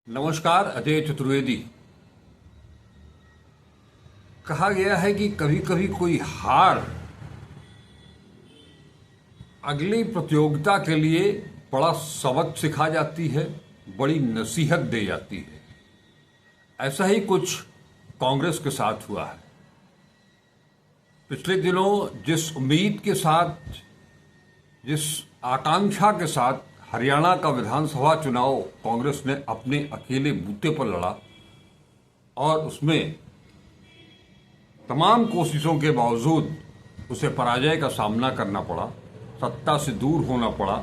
नमस्कार। अजय चतुर्वेदी। कहा गया है कि कभी कभी कोई हार अगली प्रतियोगिता के लिए बड़ा सबक सिखा जाती है, बड़ी नसीहत दे जाती है। ऐसा ही कुछ कांग्रेस के साथ हुआ है। पिछले दिनों जिस उम्मीद के साथ, जिस आकांक्षा के साथ हरियाणा का विधानसभा चुनाव कांग्रेस ने अपने अकेले बूते पर लड़ा और उसमें तमाम कोशिशों के बावजूद उसे पराजय का सामना करना पड़ा, सत्ता से दूर होना पड़ा,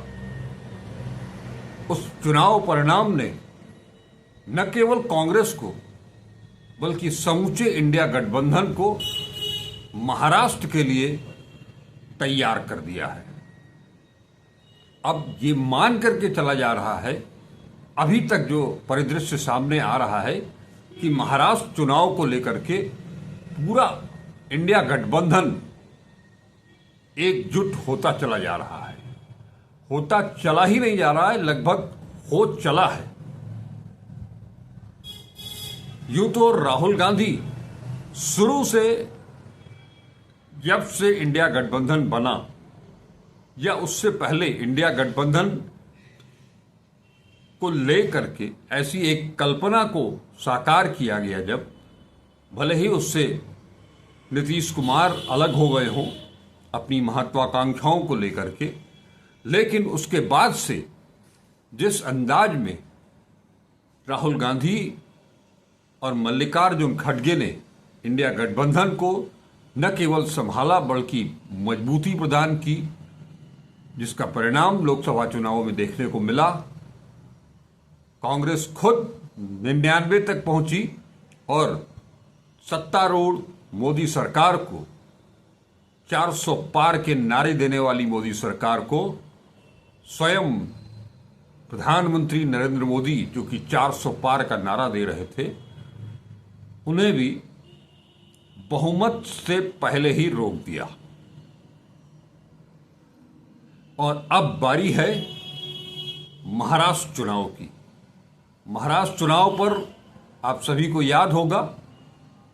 उस चुनाव परिणाम ने न केवल कांग्रेस को बल्कि समूचे इंडिया गठबंधन को महाराष्ट्र के लिए तैयार कर दिया है। अब ये मान करके चला जा रहा है, अभी तक जो परिदृश्य सामने आ रहा है कि महाराष्ट्र चुनाव को लेकर के पूरा इंडिया गठबंधन एकजुट होता चला जा रहा है। होता चला ही नहीं जा रहा है, लगभग हो चला है। यूं तो राहुल गांधी शुरू से, जब से इंडिया गठबंधन बना या उससे पहले इंडिया गठबंधन को लेकर के ऐसी एक कल्पना को साकार किया गया, जब भले ही उससे नीतीश कुमार अलग हो गए हों अपनी महत्वाकांक्षाओं को लेकर के, लेकिन उसके बाद से जिस अंदाज में राहुल गांधी और मल्लिकार्जुन खड़गे ने इंडिया गठबंधन को न केवल संभाला बल्कि मजबूती प्रदान की, जिसका परिणाम लोकसभा चुनावों में देखने को मिला। कांग्रेस खुद 99 तक पहुंची और सत्तारूढ़ मोदी सरकार को, 400 पार के नारे देने वाली मोदी सरकार को स्वयं प्रधानमंत्री नरेंद्र मोदी, जो कि 400 पार का नारा दे रहे थे, उन्हें भी बहुमत से पहले ही रोक दिया। और अब बारी है महाराष्ट्र चुनाव की। महाराष्ट्र चुनाव पर आप सभी को याद होगा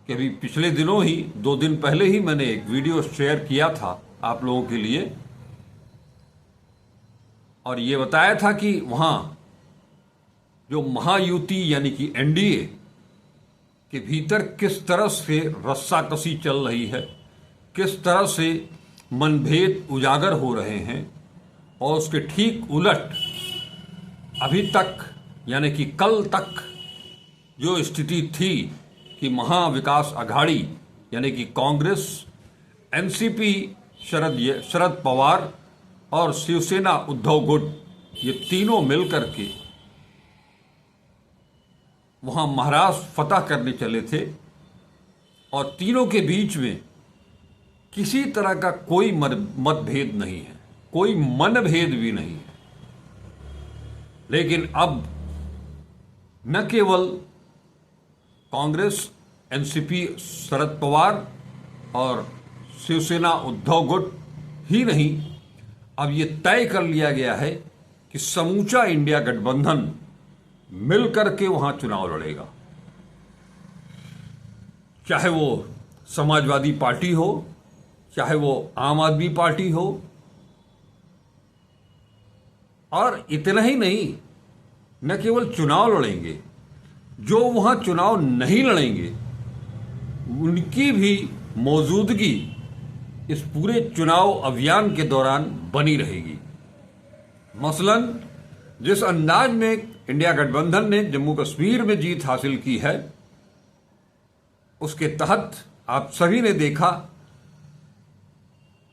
कि अभी पिछले दिनों ही, 2 दिन पहले ही मैंने एक वीडियो शेयर किया था आप लोगों के लिए और ये बताया था कि वहां जो महायुति यानी कि एनडीए के भीतर किस तरह से रस्साकसी चल रही है, किस तरह से मनभेद उजागर हो रहे हैं, और उसके ठीक उलट अभी तक यानी कि कल तक जो स्थिति थी कि महाविकास अघाड़ी यानी कि कांग्रेस, एनसीपी शरद पवार और शिवसेना उद्धव गुट, ये तीनों मिलकर के वहां महाराष्ट्र फतह करने चले थे और तीनों के बीच में किसी तरह का कोई मतभेद नहीं है, कोई मनभेद भी नहीं है। लेकिन अब न केवल कांग्रेस, एनसीपी शरद पवार और शिवसेना उद्धव गुट ही नहीं, अब ये तय कर लिया गया है कि समूचा इंडिया गठबंधन मिलकर के वहां चुनाव लड़ेगा। चाहे वो समाजवादी पार्टी हो, चाहे वो आम आदमी पार्टी हो, और इतना ही नहीं, न केवल चुनाव लड़ेंगे, जो वहां चुनाव नहीं लड़ेंगे उनकी भी मौजूदगी इस पूरे चुनाव अभियान के दौरान बनी रहेगी। मसलन जिस अंदाज में इंडिया गठबंधन ने जम्मू कश्मीर में जीत हासिल की है, उसके तहत आप सभी ने देखा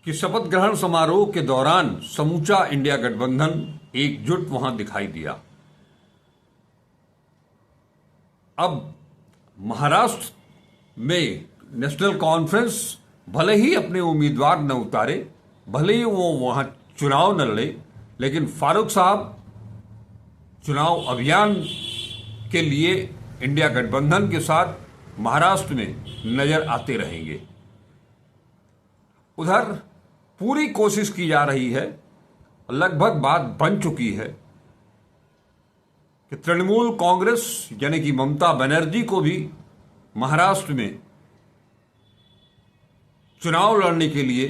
कि शपथ ग्रहण समारोह के दौरान समूचा इंडिया गठबंधन एकजुट वहां दिखाई दिया। अब महाराष्ट्र में नेशनल कॉन्फ्रेंस भले ही अपने उम्मीदवार न उतारे, भले ही वो वहां चुनाव न लड़े, लेकिन फारूक साहब चुनाव अभियान के लिए इंडिया गठबंधन के साथ महाराष्ट्र में नजर आते रहेंगे। उधर पूरी कोशिश की जा रही है, लगभग बात बन चुकी है कि कि तृणमूल कांग्रेस यानी कि ममता बनर्जी को भी महाराष्ट्र में चुनाव लड़ने के लिए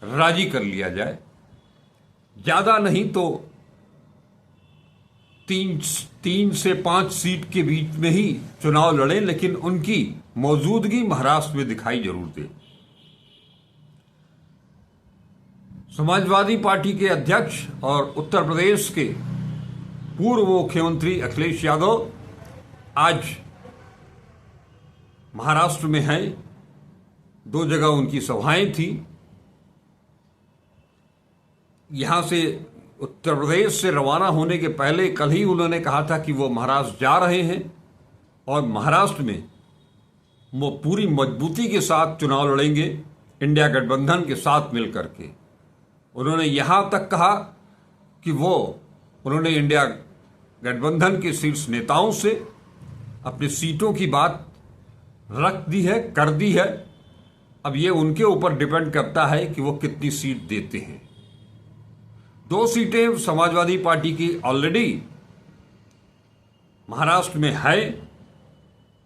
राजी कर लिया जाए। ज्यादा नहीं तो 3 से 5 सीट के बीच में ही चुनाव लड़े, लेकिन उनकी मौजूदगी महाराष्ट्र में दिखाई जरूर दे। समाजवादी पार्टी के अध्यक्ष और उत्तर प्रदेश के पूर्व मुख्यमंत्री अखिलेश यादव आज महाराष्ट्र में हैं। 2 जगह उनकी सभाएं थी। यहां से उत्तर प्रदेश से रवाना होने के पहले कल ही उन्होंने कहा था कि वो महाराष्ट्र जा रहे हैं और महाराष्ट्र में वो पूरी मजबूती के साथ चुनाव लड़ेंगे इंडिया गठबंधन के साथ मिलकर के। उन्होंने यहां तक कहा कि उन्होंने इंडिया गठबंधन के शीर्ष नेताओं से अपनी सीटों की बात रख दी है, कर दी है। अब ये उनके ऊपर डिपेंड करता है कि वो कितनी सीट देते हैं। 2 सीटें समाजवादी पार्टी की ऑलरेडी महाराष्ट्र में है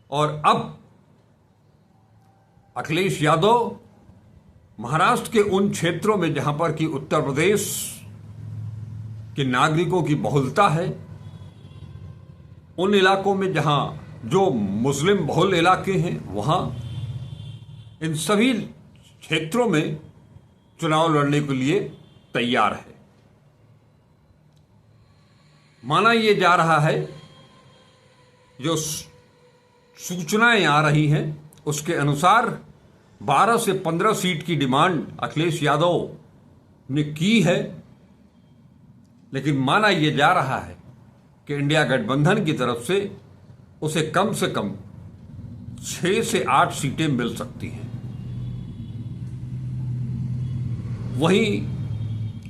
और अब अखिलेश यादव महाराष्ट्र के उन क्षेत्रों में जहां पर कि उत्तर प्रदेश के नागरिकों की बहुलता है, उन इलाकों में जहां जो मुस्लिम बहुल इलाके हैं, वहां इन सभी क्षेत्रों में चुनाव लड़ने के लिए तैयार है। माना यह जा रहा है, जो सूचनाएं आ रही हैं उसके अनुसार 12 से 15 सीट की डिमांड अखिलेश यादव ने की है, लेकिन माना यह जा रहा है कि इंडिया गठबंधन की तरफ से उसे कम से कम 6 से 8 सीटें मिल सकती हैं। वहीं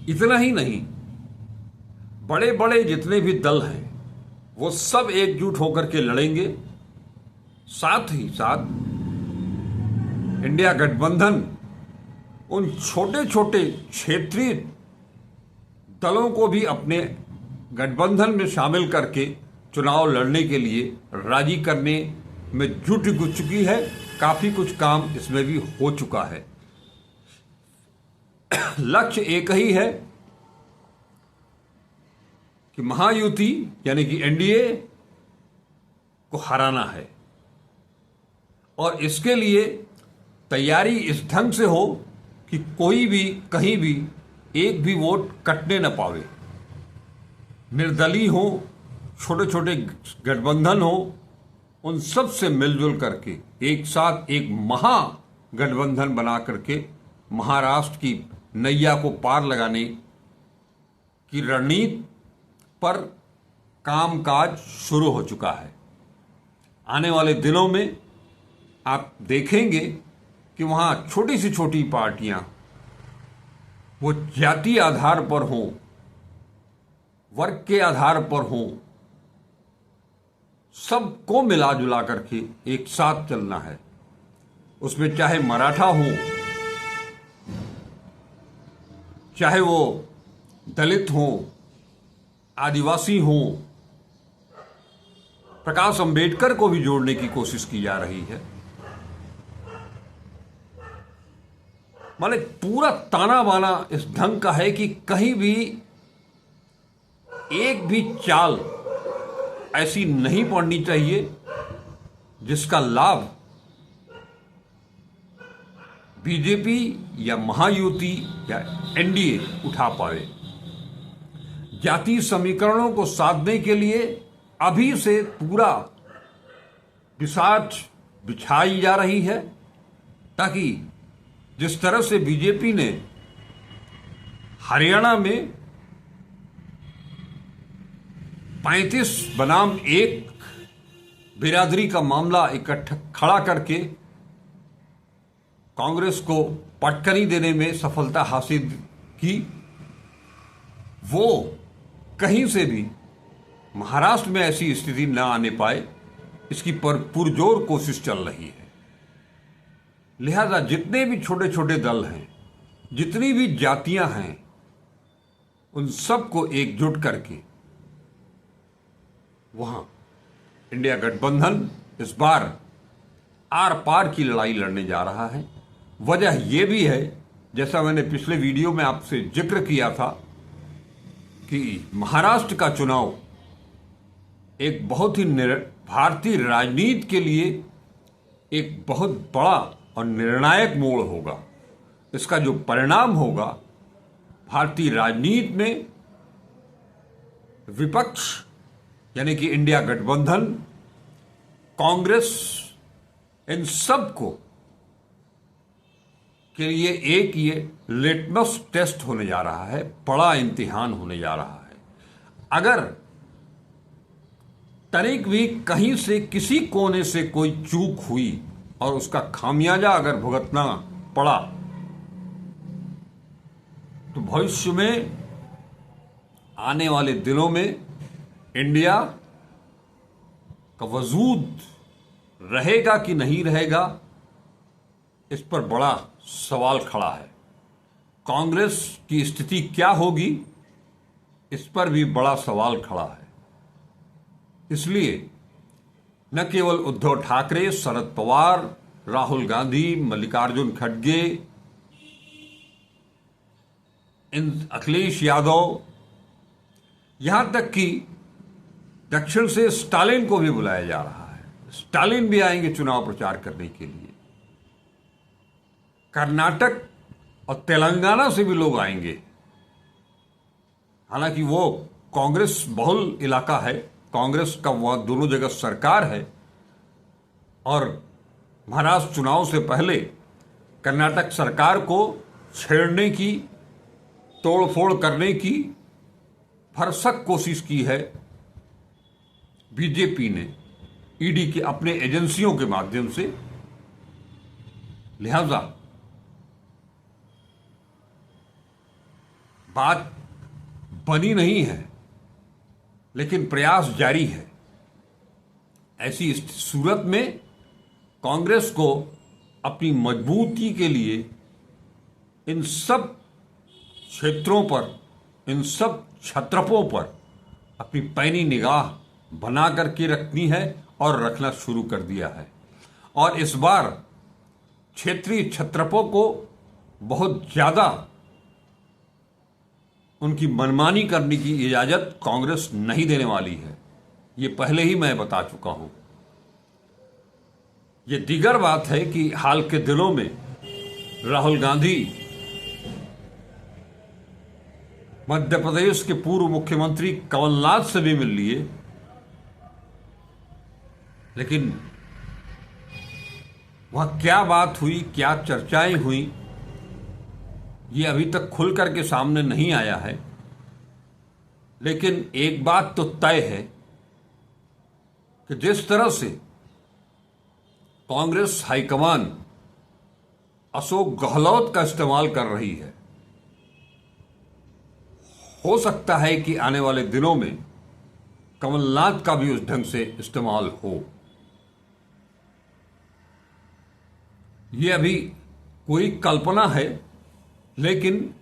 इतना ही नहीं, बड़े बड़े जितने भी दल हैं वो सब एकजुट होकर के लड़ेंगे। साथ ही साथ इंडिया गठबंधन उन छोटे छोटे क्षेत्रीय दलों को भी अपने गठबंधन में शामिल करके चुनाव लड़ने के लिए राजी करने में जुट चुकी है। काफी कुछ काम इसमें भी हो चुका है। लक्ष्य एक ही है कि महायुति यानी कि एनडीए को हराना है और इसके लिए तैयारी इस ढंग से हो कि कोई भी कहीं भी एक भी वोट कटने न पावे। निर्दलीय हो, छोटे छोटे गठबंधन हो, उन सब से मिलजुल करके एक साथ एक महागठबंधन बना करके महाराष्ट्र की नैया को पार लगाने की रणनीति पर कामकाज शुरू हो चुका है। आने वाले दिनों में आप देखेंगे कि वहां छोटी से छोटी पार्टियां वो जाति आधार पर हों, वर्ग के आधार पर हों, सबको मिला जुला करके एक साथ चलना है। उसमें चाहे मराठा हो, चाहे वो दलित हो, आदिवासी हो, प्रकाश अंबेडकर को भी जोड़ने की कोशिश की जा रही है। माने पूरा ताना बाना इस ढंग का है कि कहीं भी एक भी चाल ऐसी नहीं पड़नी चाहिए जिसका लाभ बीजेपी या महायुति या एनडीए उठा पाए। जाति समीकरणों को साधने के लिए अभी से पूरा बिसात बिछाई जा रही है, ताकि जिस तरह से बीजेपी ने हरियाणा में 35 बनाम 1 बिरादरी का मामला इकट्ठा खड़ा करके कांग्रेस को पटकनी देने में सफलता हासिल की, वो कहीं से भी महाराष्ट्र में ऐसी स्थिति न आने पाए, इसकी पुरजोर कोशिश चल रही है। लिहाजा जितने भी छोटे छोटे दल हैं, जितनी भी जातियां हैं, उन सबको एकजुट करके वहां इंडिया गठबंधन इस बार आर पार की लड़ाई लड़ने जा रहा है। वजह यह भी है, जैसा मैंने पिछले वीडियो में आपसे जिक्र किया था, कि महाराष्ट्र का चुनाव एक बहुत ही भारतीय राजनीति के लिए एक बहुत बड़ा और निर्णायक मोड़ होगा। इसका जो परिणाम होगा, भारतीय राजनीति में विपक्ष यानी कि इंडिया गठबंधन, कांग्रेस, इन सब को के लिए एक ये लिटमस टेस्ट होने जा रहा है, बड़ा इम्तिहान होने जा रहा है। अगर तनिक भी कहीं से किसी कोने से कोई चूक हुई और उसका खामियाजा अगर भुगतना पड़ा, तो भविष्य में आने वाले दिनों में इंडिया का वजूद रहेगा कि नहीं रहेगा, इस पर बड़ा सवाल खड़ा है। कांग्रेस की स्थिति क्या होगी, इस पर भी बड़ा सवाल खड़ा है। इसलिए न केवल उद्धव ठाकरे, शरद पवार, राहुल गांधी, मल्लिकार्जुन खड़गे, इन अखिलेश यादव, यहां तक कि दक्षिण से स्टालिन को भी बुलाया जा रहा है। स्टालिन भी आएंगे चुनाव प्रचार करने के लिए। कर्नाटक और तेलंगाना से भी लोग आएंगे। हालांकि वो कांग्रेस बहुल इलाका है, कांग्रेस का वह दोनों जगह सरकार है, और महाराष्ट्र चुनाव से पहले कर्नाटक सरकार को छेड़ने की, तोड़फोड़ करने की भरसक कोशिश की है बीजेपी ने, ईडी के अपने एजेंसियों के माध्यम से। लिहाजा बात बनी नहीं है, लेकिन प्रयास जारी है। ऐसी सूरत में कांग्रेस को अपनी मजबूती के लिए इन सब क्षेत्रों पर, इन सब छत्रपों पर अपनी पैनी निगाह बना करके रखनी है और रखना शुरू कर दिया है। और इस बार क्षेत्रीय छत्रपों को बहुत ज्यादा उनकी मनमानी करने की इजाजत कांग्रेस नहीं देने वाली है। ये पहले ही मैं बता चुका हूं। ये दीगर बात है कि हाल के दिनों में राहुल गांधी मध्य प्रदेश के पूर्व मुख्यमंत्री कमलनाथ से भी मिल लिए, लेकिन वहां क्या बात हुई, क्या चर्चाएं हुई, ये अभी तक खुल करके सामने नहीं आया है। लेकिन एक बात तो तय है कि जिस तरह से कांग्रेस हाईकमान अशोक गहलोत का इस्तेमाल कर रही है, हो सकता है कि आने वाले दिनों में कमलनाथ का भी उस ढंग से इस्तेमाल हो। यह अभी कोई कल्पना है, लेकिन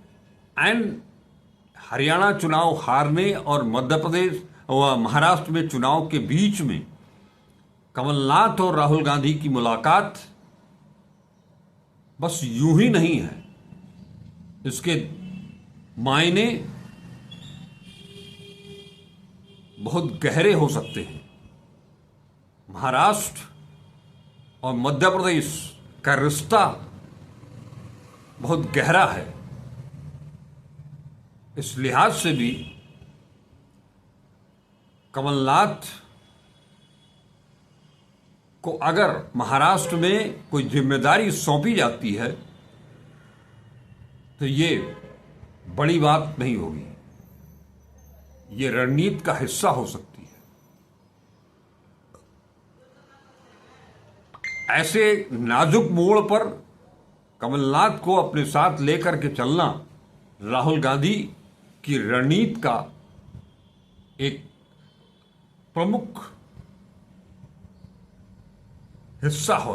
हरियाणा चुनाव हारने और मध्य प्रदेश व महाराष्ट्र में चुनाव के बीच में कमलनाथ और राहुल गांधी की मुलाकात बस यूं ही नहीं है। इसके मायने बहुत गहरे हो सकते हैं। महाराष्ट्र और मध्य प्रदेश का रिश्ता बहुत गहरा है। इस लिहाज से भी कमलनाथ को अगर महाराष्ट्र में कोई जिम्मेदारी सौंपी जाती है तो ये बड़ी बात नहीं होगी, ये रणनीति का हिस्सा हो सकती है। ऐसे नाजुक मोड़ पर कमलनाथ को अपने साथ लेकर के चलना राहुल गांधी की रणनीति का एक प्रमुख हिस्सा हो।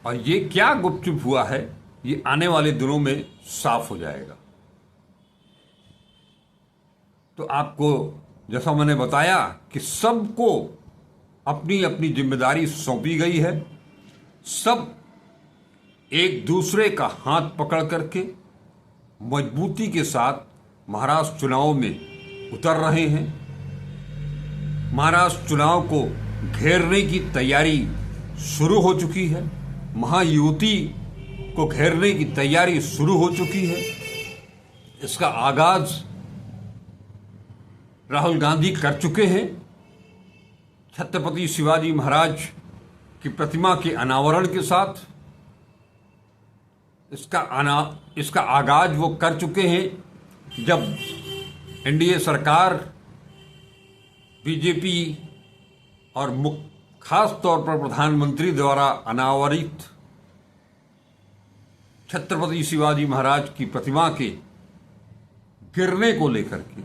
और ये क्या गुपचुप हुआ है, ये आने वाले दिनों में साफ हो जाएगा। तो आपको जैसा मैंने बताया कि सबको अपनी अपनी जिम्मेदारी सौंपी गई है। सब एक दूसरे का हाथ पकड़ करके मजबूती के साथ महाराष्ट्र चुनाव में उतर रहे हैं। महाराष्ट्र चुनाव को घेरने की तैयारी शुरू हो चुकी है। महायुति को घेरने की तैयारी शुरू हो चुकी है। इसका आगाज राहुल गांधी कर चुके हैं। छत्रपति शिवाजी महाराज की प्रतिमा के अनावरण के साथ इसका आगाज वो कर चुके हैं। जब एनडीए सरकार बीजेपी और खास तौर पर प्रधानमंत्री द्वारा अनावरित छत्रपति शिवाजी महाराज की प्रतिमा के गिरने को लेकर के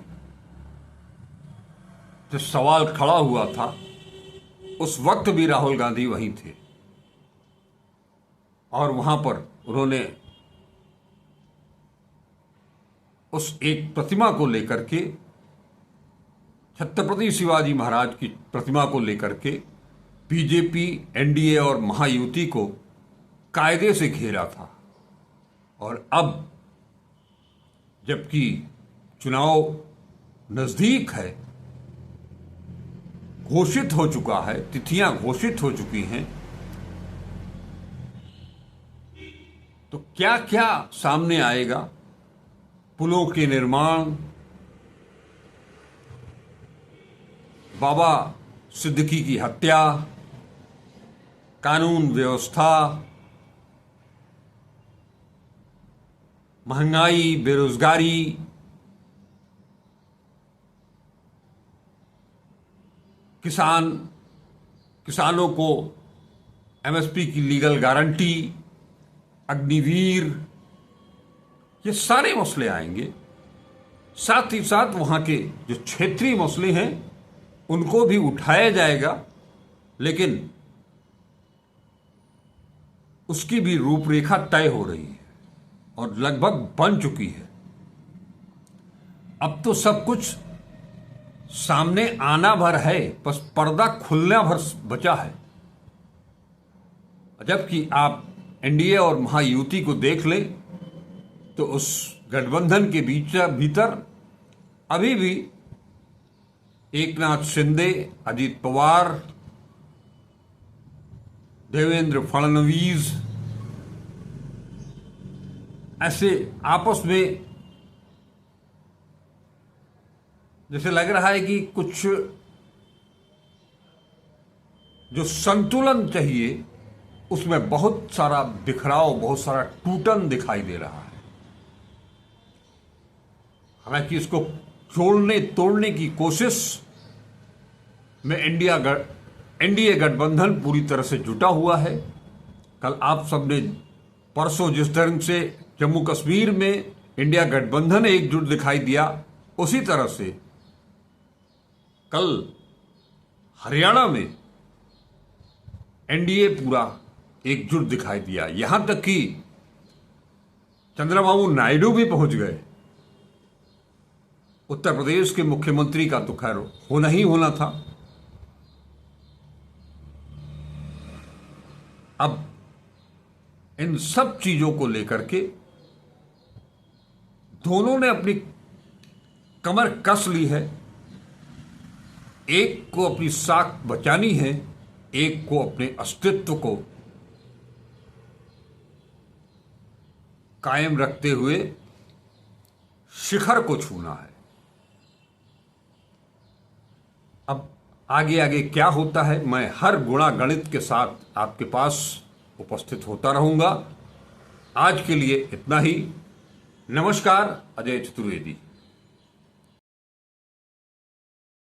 जो सवाल खड़ा हुआ था, उस वक्त भी राहुल गांधी वहीं थे और वहां पर उन्होंने उस एक प्रतिमा को लेकर के, छत्रपति शिवाजी महाराज की प्रतिमा को लेकर के बीजेपी, एनडीए और महायुति को कायदे से घेरा था। और अब जबकि चुनाव नजदीक है, घोषित हो चुका है, तिथियां घोषित हो चुकी हैं, तो क्या क्या सामने आएगा? पुलों के निर्माण, बाबा सिद्दीकी की हत्या, कानून व्यवस्था, महंगाई, बेरोजगारी, किसानों को एमएसपी की लीगल गारंटी, अग्निवीर, ये सारे मसले आएंगे। साथ ही साथ वहां के जो क्षेत्रीय मसले हैं उनको भी उठाया जाएगा, लेकिन उसकी भी रूपरेखा तय हो रही है और लगभग बन चुकी है। अब तो सब कुछ सामने आना भर है, बस पर्दा खुलना भर बचा है। जबकि आप एनडीए और महायुति को देख लें तो उस गठबंधन के भीतर अभी भी एकनाथ शिंदे, अजित पवार, देवेंद्र फडणवीस ऐसे आपस में जैसे लग रहा है कि कुछ जो संतुलन चाहिए उसमें बहुत सारा बिखराव, बहुत सारा टूटन दिखाई दे रहा है। हालांकि इसको जोड़ने तोड़ने की कोशिश में एनडीए गठबंधन पूरी तरह से जुटा हुआ है। कल आप सबने परसों जिस तरह से जम्मू कश्मीर में इंडिया गठबंधन एकजुट दिखाई दिया, उसी तरह से कल हरियाणा में एनडीए पूरा एकजुट दिखाई दिया। यहां तक कि चंद्रबाबू नायडू भी पहुंच गए। उत्तर प्रदेश के मुख्यमंत्री का तो खैर होना ही होना था। अब इन सब चीजों को लेकर के दोनों ने अपनी कमर कस ली है। एक को अपनी साख बचानी है, एक को अपने अस्तित्व को कायम रखते हुए शिखर को छूना है। अब आगे आगे क्या होता है, मैं हर गुणा गणित के साथ आपके पास उपस्थित होता रहूंगा। आज के लिए इतना ही। नमस्कार, अजय चतुर्वेदी।